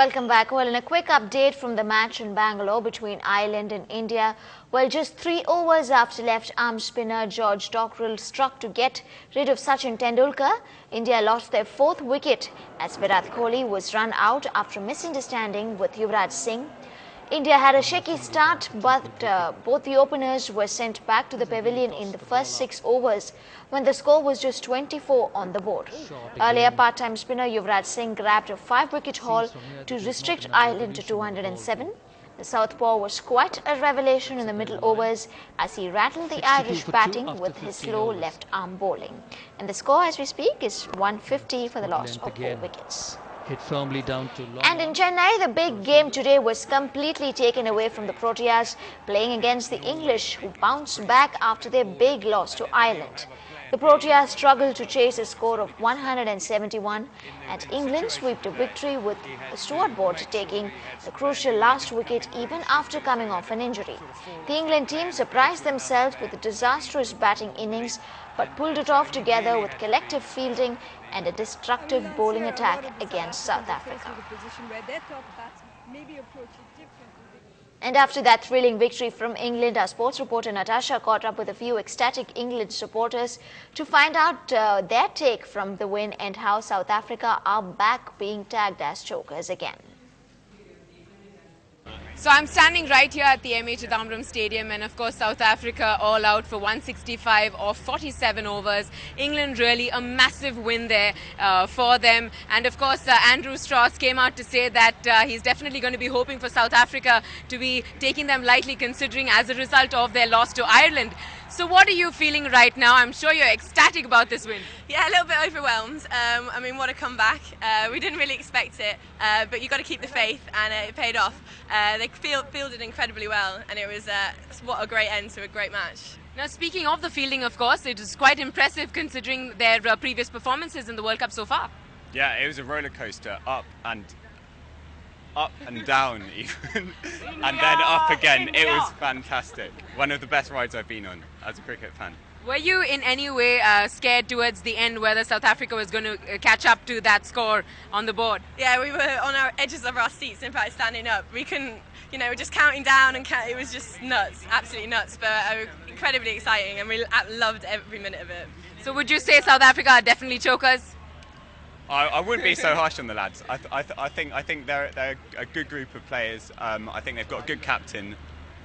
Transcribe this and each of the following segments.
Welcome back. Well, in a quick update from the match in Bangalore between Ireland and India, well, just 3 overs after left-arm spinner George Dockrell struck to get rid of Sachin Tendulkar, India lost their 4th wicket as Virat Kohli was run out after a misunderstanding with Yuvraj Singh. India had a shaky start, but both the openers were sent back to the pavilion in the first 6 overs when the score was just 24 on the board. Earlier, part-time spinner Yuvraj Singh grabbed a 5-wicket haul to restrict Ireland to 207. The southpaw was quite a revelation in the middle overs as he rattled the Irish batting with his slow left-arm bowling. And the score as we speak is 150 for the loss of 4 wickets. Hit firmly down to long. And in Chennai, the big game today was completely taken away from the Proteas playing against the English, who bounced back after their big loss to Ireland. The Proteas struggled to chase a score of 171 and England swept a victory with Stuart Broad taking the crucial last wicket even after coming off an injury. The England team surprised themselves with a disastrous batting innings but pulled it off together with collective fielding and a destructive bowling attack against South Africa. And after that thrilling victory from England, our sports reporter Natasha caught up with a few ecstatic England supporters to find out their take from the win and how South Africa are back being tagged as chokers again. So I'm standing right here at the MA Chidambaram Stadium, and of course South Africa all out for 165 off 47 overs. England really a massive win there for them, and of course Andrew Strauss came out to say that he's definitely going to be hoping for South Africa to be taking them lightly, considering as a result of their loss to Ireland. So what are you feeling right now? I'm sure you're ecstatic about this win. Yeah, a little bit overwhelmed. I mean, what a comeback. We didn't really expect it, but you've got to keep the faith, and it paid off. They fielded incredibly well, and it was what a great end to a great match. Now, speaking of the fielding, of course, it was quite impressive considering their previous performances in the World Cup so far. Yeah, it was a roller coaster, up and down even, and then up again. It was fantastic. One of the best rides I've been on as a cricket fan. Were you in any way scared towards the end whether South Africa was going to catch up to that score on the board? Yeah, we were on our edges of our seats, in fact standing up. We couldn't, we're just counting down, and it was just nuts, absolutely nuts, but incredibly exciting, and we loved every minute of it. So would you say South Africa are definitely chokers? I wouldn't be so harsh on the lads. I think they're a good group of players. I think they've got a good captain,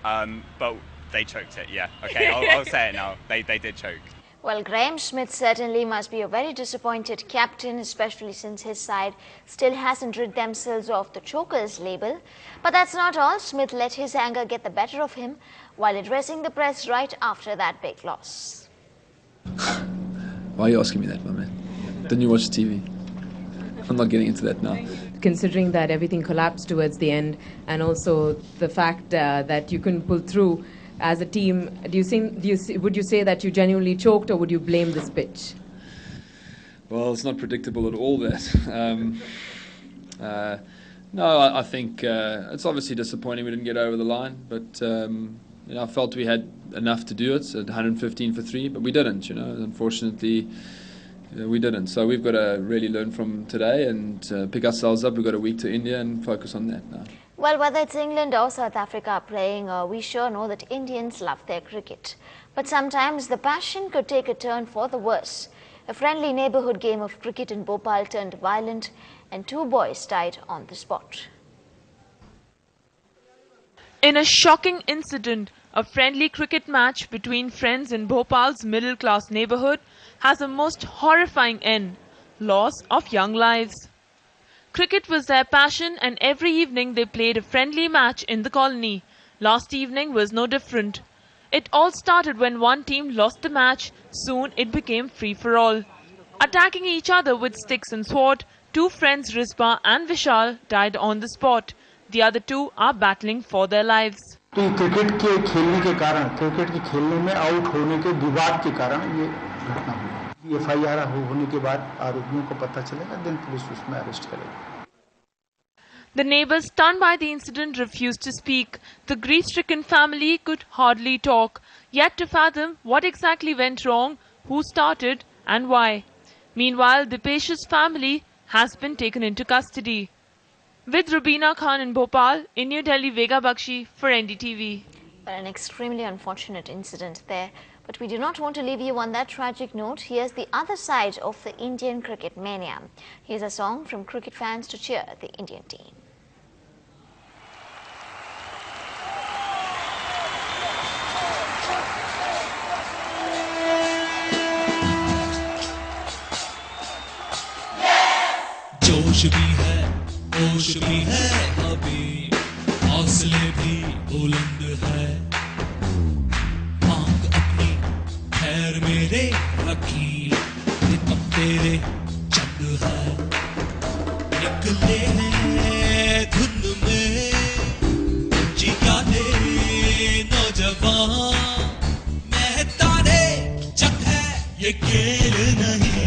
but they choked it. Yeah, okay, I'll say it now. They did choke. Well, Graham Smith certainly must be a very disappointed captain, especially since his side still hasn't rid themselves of the chokers label. But that's not all. Smith let his anger get the better of him while addressing the press right after that big loss. Why are you asking me that, my man? Didn't you watch TV? I'm not getting into that now. Considering that everything collapsed towards the end, and also the fact that you couldn't pull through as a team, would you say that you genuinely choked, or would you blame this pitch? Well, it's not predictable at all, that. No, I think it's obviously disappointing we didn't get over the line, but I felt we had enough to do it at 115 for 3, but we didn't. Unfortunately. We didn't, so we've got to really learn from today and pick ourselves up. We've got a week to India and focus on that now. Well, whether it's England or South Africa playing, we sure know that Indians love their cricket. But sometimes the passion could take a turn for the worse. A friendly neighbourhood game of cricket in Bhopal turned violent and 2 boys died on the spot. In a shocking incident, a friendly cricket match between friends in Bhopal's middle-class neighbourhood has a most horrifying end, loss of young lives. Cricket was their passion, and every evening they played a friendly match in the colony. Last evening was no different. It all started when one team lost the match. Soon it became free-for-all. Attacking each other with sticks and sword, 2 friends Rizba and Vishal died on the spot. The other 2 are battling for their lives. Cricket के खेलने के कारण, cricket के खेलने में out होने के विवाद के कारण ये घटना हुई। एफआईआर होने के बाद आरोपियों को पता चलेगा, दिन पुलिस उसमें अरेस्ट करेगी। The neighbors, stunned by the incident, refused to speak. The grief-stricken family could hardly talk, yet to fathom what exactly went wrong, who started and why. Meanwhile, the Pesh's family has been taken into custody. With Rubina Khan in Bhopal, in New Delhi, Vega Bakshi for NDTV. An extremely unfortunate incident there. But we do not want to leave you on that tragic note. Here's the other side of the Indian cricket mania. Here's a song from cricket fans to cheer the Indian team. जोश भी है, होश भी है, अभी हौसले भी बुलंद है। मांग अपनी खैर मेरे वकील, ये तब तेरे चंद है। निकले हैं धुन में जिया दे नौजवान, मैं तारे जग है ये खेल नहीं।